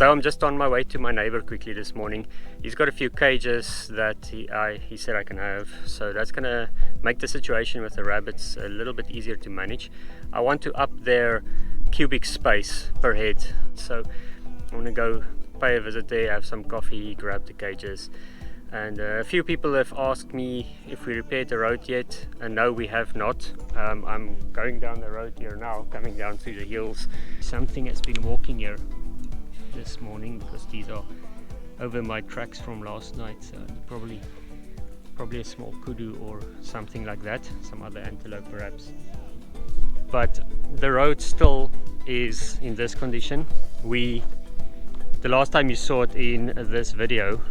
So I'm just on my way to my neighbor quickly this morning. He's got a few cages that he said I can have, so that's gonna make the situation with the rabbits a little bit easier to manage. I want to up their cubic space per head, so I'm gonna go pay a visit there, have some coffee, grab the cages. And a few people have asked me if we repaired the road yet, and no, we have not. I'm going down the road here now, coming down through the hills. Something has been walking here this morning because these are over my tracks from last night, so probably a small kudu or something like that, some other antelope perhaps. But the road still is in this condition. The last time you saw it in this video,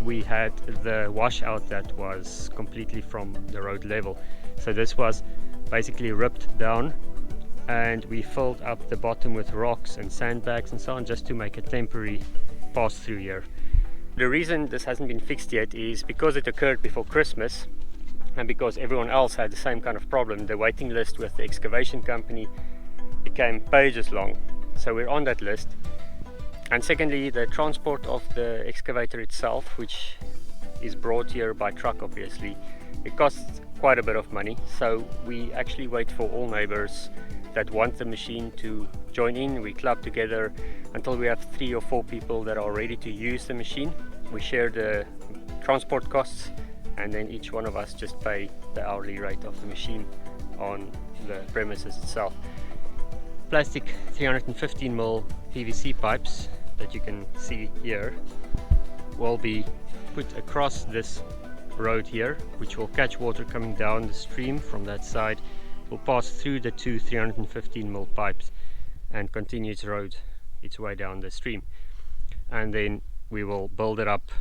we had the washout that was completely from the road level. So this was basically ripped down, and we filled up the bottom with rocks and sandbags and so on, just to make a temporary pass through here. The reason this hasn't been fixed yet is because it occurred before Christmas, and because everyone else had the same kind of problem. The waiting list with the excavation company became pages long, so we're on that list. And secondly, the transport of the excavator itself, which is brought here by truck obviously, it costs quite a bit of money. So we actually wait for all neighbors that want the machine to join in. We club together until we have 3 or 4 people that are ready to use the machine. We share the transport costs, and then each one of us just pay the hourly rate of the machine on the premises itself. Plastic 315mm PVC pipes that you can see here will be put across this road here, which will catch water coming down the stream from that side, will pass through the 2 315mm pipes and continue its way down the stream. And then we will build it up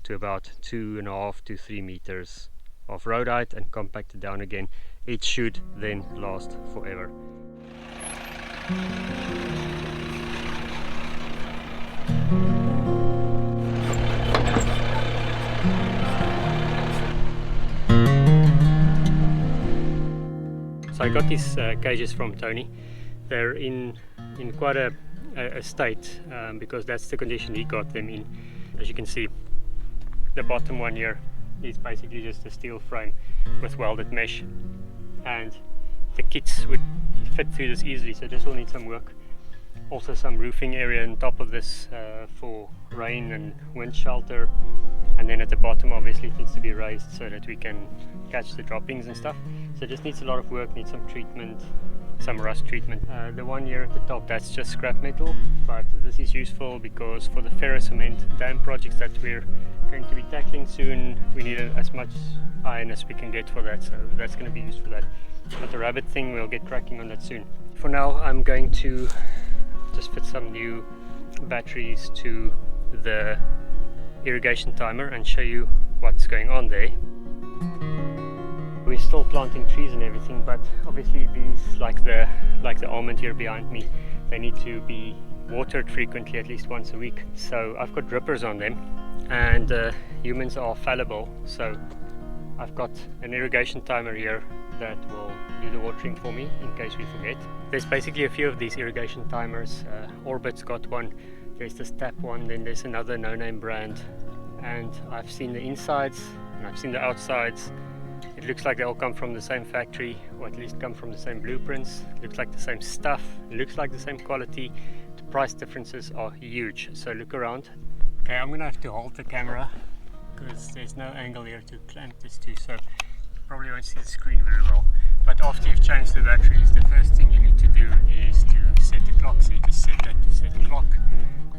to about 2.5 to 3 meters of road height and compact it down again. It should then last forever. So I got these cages from Tony. They're in quite a state because that's the condition he got them in. As you can see, the bottom one here is basically just a steel frame with welded mesh, and the kits would fit through this easily, so this will need some work. Also some roofing area on top of this for rain and wind shelter, and then at the bottom obviously it needs to be raised so that we can catch the droppings and stuff. So this needs a lot of work, needs some treatment, some rust treatment. The one here at the top, that's just scrap metal, but this is useful because for the ferrocement dam projects that we're going to be tackling soon, we need as much iron as we can get for that, so that's going to be used for that. But the rabbit thing, we'll get cracking on that soon. For now, I'm going to just fit some new batteries to the irrigation timer and show you what's going on there. We're still planting trees and everything, but obviously these, like the almond here behind me, they need to be watered frequently, at least once a week. So I've got drippers on them, and humans are fallible, so I've got an irrigation timer here that will do the watering for me in case we forget. There's basically a few of these irrigation timers. Orbit's got one, there's this Tap one, then there's another no-name brand, and I've seen the insides and I've seen the outsides. It looks like they all come from the same factory, or at least come from the same blueprints. It looks like the same stuff, it looks like the same quality. The price differences are huge, so look around. Okay, I'm gonna have to hold the camera because there's no angle here to clamp this to, so you probably won't see the screen very well. But after you've changed the batteries, the first thing you need to do is to set the clock. So you just set that to set the clock.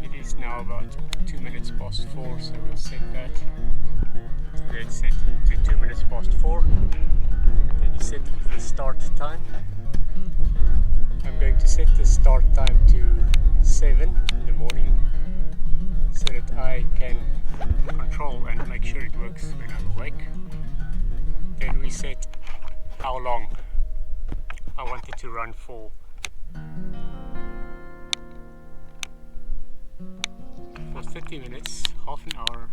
It is now about 2 minutes past 4, so we'll set that. Let's set to 2 minutes past 4. Then you set the start time. I'm going to set the start time to 7 in the morning so that I can control and make sure it works when I'm awake. Then we set how long I want it to run for. For 30 minutes, half an hour,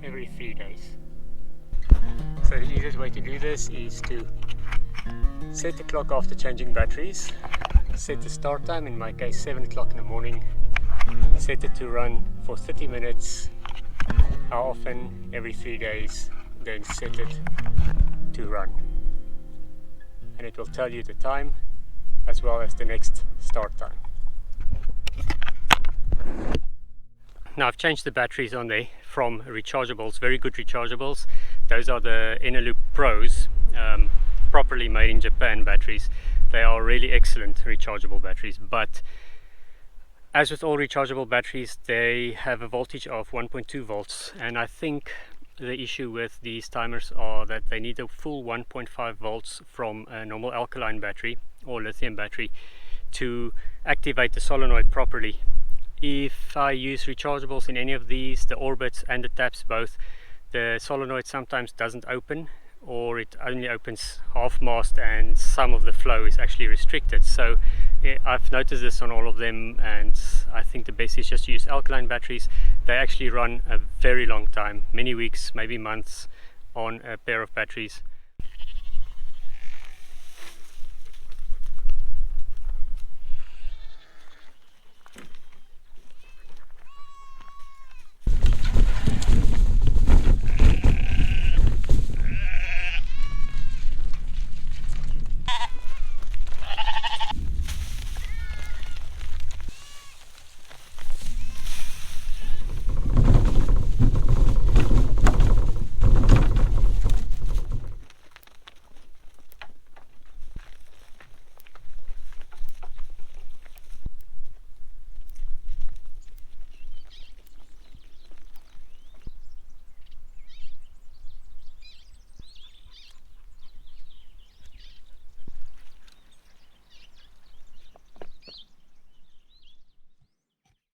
every 3 days. So the easiest way to do this is to Set the clock after changing batteries. Set the start time, in my case 7 o'clock in the morning. Set it to run for 30 minutes. How often? Every 3 days. Then set it to run. And it will tell you the time as well as the next start time. Now I've changed the batteries on there from rechargeables, very good rechargeables. Those are the Eneloop Pros, properly made in Japan batteries. They are really excellent rechargeable batteries, but as with all rechargeable batteries, they have a voltage of 1.2 volts, and I think the issue with these timers are that they need a full 1.5 volts from a normal alkaline battery or lithium battery to activate the solenoid properly. If I use rechargeables in any of these, the orbits and the taps both, the solenoid sometimes doesn't open, or it only opens half mast and some of the flow is actually restricted. So I've noticed this on all of them, and I think the best is just to use alkaline batteries. They actually run a very long time, many weeks, maybe months on a pair of batteries.